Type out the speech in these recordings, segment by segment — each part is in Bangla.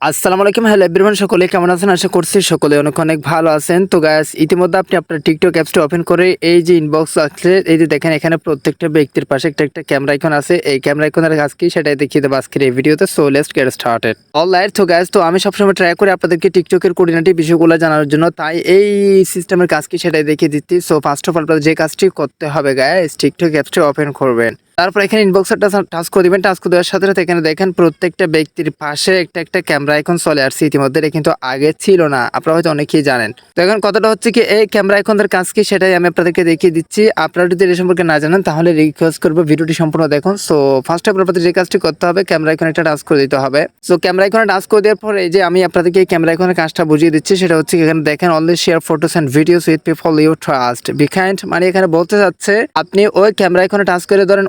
আসসালামু আলাইকুম, হ্যালো এভরিওয়ান, সকলে কেমন আছেন? আশা করছি সকলে অনেক অনেক ভালো আছেন। তো গাইস, ইতিমধ্যে আপনি আপনার টিকটক অ্যাপসটা ওপেন করে এই যে ইনবক্স আছে, এই যে দেখেন এখানে প্রত্যেকটা ব্যক্তির পাশে একটা একটা ক্যামেরা আইকন আছে। এই ক্যামেরা আইকনের কাজ কি সেটাই দেখিয়ে দেবো আজকের এই ভিডিওতে। So let's get started. Alright, তো গাইস, তো আমি সবসময় ট্রাই করি আপনাদেরকে টিকটকের কোঅর্ডিনেটি বিষয়গুলো জানার জন্য, তাই এই সিস্টেমের কাজ কি সেটাই দেখিয়ে দিচ্ছি। সো ফার্স্ট অফ অল যে কাজটি করতে হবে গাইস, টিকটক অ্যাপসটা ওপেন করবেন। তারপর এখানে ইনবক্সটা টাচ করে দিবেন। টাচ করে দেওয়ার সাথে সাথে এখানে দেখেন প্রত্যেকটা ব্যক্তির পাশে একটা একটা ক্যামেরা আইকন চলে আসছে। ইতিমধ্যে এটা কিন্তু আগে ছিল না, আপনারা হয়তো অনেকেই জানেন। তো এখন কথাটা হচ্ছে কি, এই ক্যামেরা আইকনদের কাজ কি সেটাই আমি আপনাদেরকে দেখিয়ে দিচ্ছি। আপনারা যদি এর সম্পর্কে না জানেন তাহলে রিকোয়েস্ট করবো ভিডিওটি সম্পূর্ণ দেখুন। সো ফার্স্ট অফ অল আপনাদের যে কাজটি করতে হবে, ক্যামেরা আইকনে একটা টাচ করে দিতে হবে। সো ক্যামেরা আইকনে টাচ করে দেওয়ার পর এই যে আমি আপনাদেরকে এই ক্যামেরা আইকনের কাজটা বুঝিয়ে দিচ্ছি। সেটা হচ্ছে এখানে দেখেন only share photos and videos with people you trust be kind, মানে এখানে বলতে চাচ্ছে আপনি ওই ক্যামেরা আইকনে টাচ করে ধরেন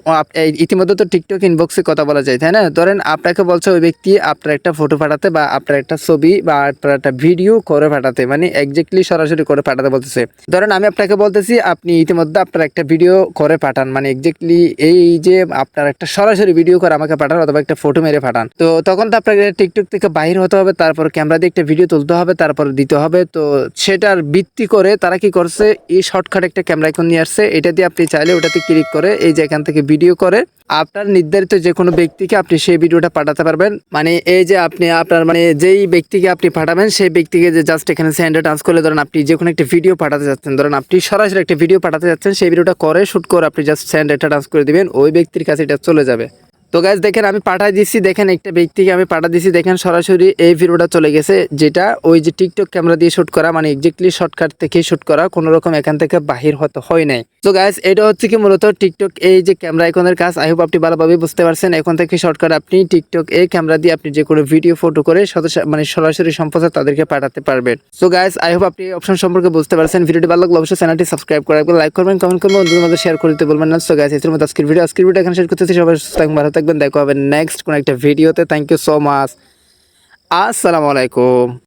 ইতিমধ্যে তো টিকটক ইনবক্সে কথা বলা যায়, তাই না? ধরেন আপনাকে বলছে ওই ব্যক্তি আপনার একটা ফটো পাঠাতে বা আপনার একটা ছবি বা আপনার একটা ভিডিও করে পাঠাতে, মানে এক্স্যাক্টলি সরাসরি করে পাঠাতে বলতেছে। ধরেন আমি আপনাকে বলতেছি আপনি ইতিমধ্যে আপনার একটা ভিডিও করে পাঠান, মানে এক্স্যাক্টলি এই যে আপনার একটা সরাসরি ভিডিও করে আমাকে পাঠান অথবা একটা ফটো মেরে পাঠান। তো তখন তো আপনাকে টিকটক থেকে বাহির হতে হবে, তারপর ক্যামেরা দিয়ে একটা ভিডিও তুলতে হবে, তারপর দিতে হবে। তো সেটার ভিত্তি করে তারা কি করছে, এই শর্টকাট একটা ক্যামেরা আইকন নিয়ে আসছে। এটা দিয়ে আপনি চাইলে ওটাতে ক্লিক করে এই যে এখান থেকে ভিডিও করে আপনার নির্ধারিত যে কোনো ব্যক্তিকে আপনি সেই ভিডিওটা পাঠাতে পারবেন। মানে এই যে আপনি আপনার মানে যেই ব্যক্তিকে আপনি পাঠাবেন সেই ব্যক্তিকে যে জাস্ট এখানে সেন্ডে টাচ করলে ধরেন আপনি যে কোনো একটা ভিডিও পাঠাতে যাচ্ছেন, ধরেন আপনি সরাসরি একটা ভিডিও পাঠাতে যাচ্ছেন, সেই ভিডিওটা করে শুট করে আপনি জাস্ট সেন্ড এটা টাচ করে দিবেন, ওই ব্যক্তির কাছে এটা চলে যাবে। তো গাইস দেখেন আমি পাঠাই দিচ্ছি, দেখেন একটা ব্যক্তিকে আমি পাঠা দিচ্ছি, দেখেন সরাসরি এই ভিডিওটা চলে গেছে, যেটা ওই যে টিকটক ক্যামেরা দিয়ে শুট করা, মানে এক্স্যাক্টলি শর্টকাট থেকে শুট করা, কোনো রকম এখান থেকে বাহির হতে হয় নাই। তো গাইস এটা হচ্ছে কি মূলত টিকটক এই যে ক্যামেরা আইকনের কাজ। আই হোপ আপনি ভালোভাবে বুঝতে পারছেন। এখন থেকে শর্টকাট আপনি টিকটক এই ক্যামেরা দিয়ে আপনি যে কোনো ভিডিও ফটো করে মানে সরাসরি সম্প্রচার তাদেরকে পাঠাতে পারবেন। সো গাইস আই হোপ আপনি অপশন সম্পর্কে বুঝতে পারছেন। ভিডিওটি ভালো লাগলে অবশ্যই চ্যানেলটি সাবস্ক্রাইব করে রাখবেন, লাইক করবেন, কমেন্ট করবেন, বন্ধুদের মধ্যে শেয়ার করে দিতে বলবেন না। সো গাইস এর মধ্যে আজকের ভিডিও এখানে শেয়ার করতেছি। সবাই সুস্থ থাকবেন, ভালো থাকবেন, দেখা হবে নেক্সট কোন একটা ভিডিওতে। Thank you so much. আসসালামু আলাইকুম।